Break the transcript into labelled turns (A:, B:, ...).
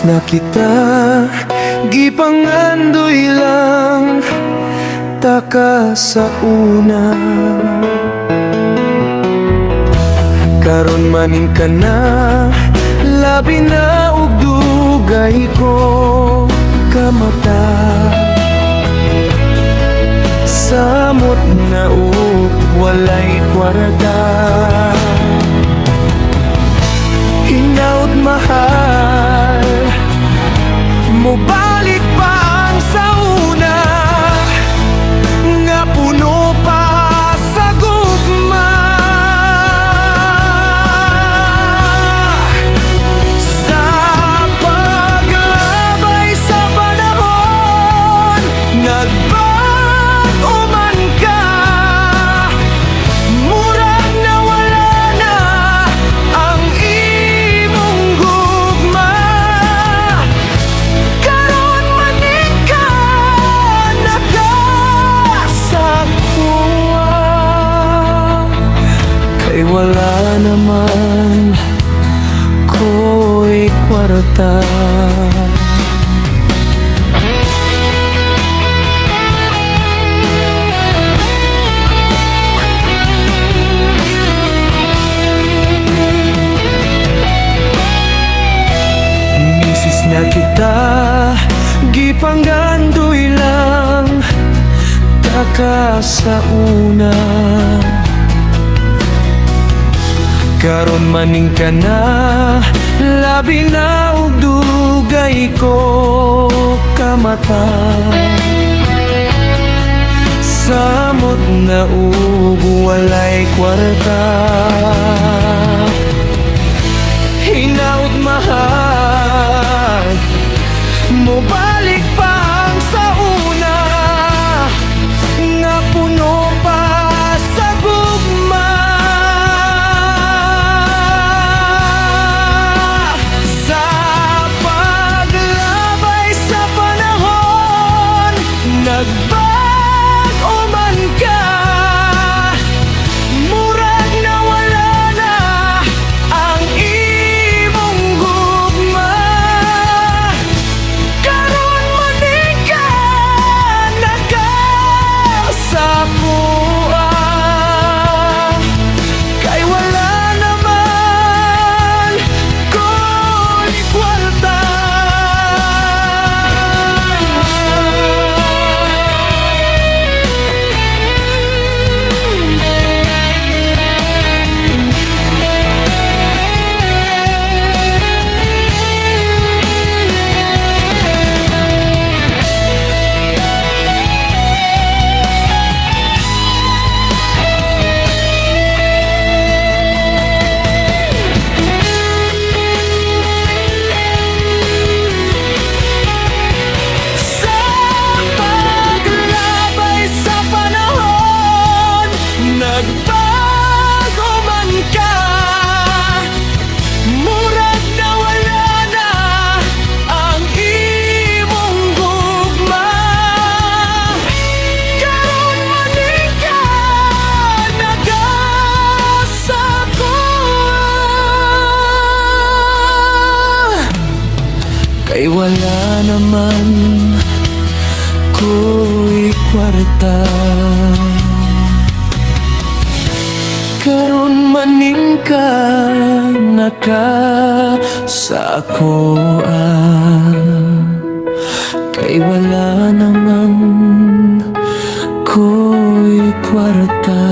A: Misis na kita, gipangandoy lang taka sa una. Karon maning ka na, labi na ug dugay ko kamata. Samot na ug walay kwarta, hinaut mahal, mobalik pa ang sauna nga puno pa sa gugma. Sa paglabay sa panahon, nagbago man ka, murag nawala na ang imong gugma. Karon maning ka nakasakuha, kay wala naman ko'y kwarta. Misis na kita, gipanggandoy lang taka sa una. Karon maning ka na, labi na ug dugay ko kamata. Samot na ug walay kwarta, hinaut mahal, mobalik pa ang sauna nga puno pa sa gugma. Sa paglabay sa panahon, nagbago man ka, murag nawala na ang imong gugma. Karon maning ka nakasakuha, kay wala naman ko'y kwarta. Sa paglabay sa panahon, nagbago man ka, murag nawala na ang imong gugma. Karon maning ka nagasakuha, kay wala naman ko'y kwarta. Karon maning ka nakasakuha, kay wala naman ko'y kwarta.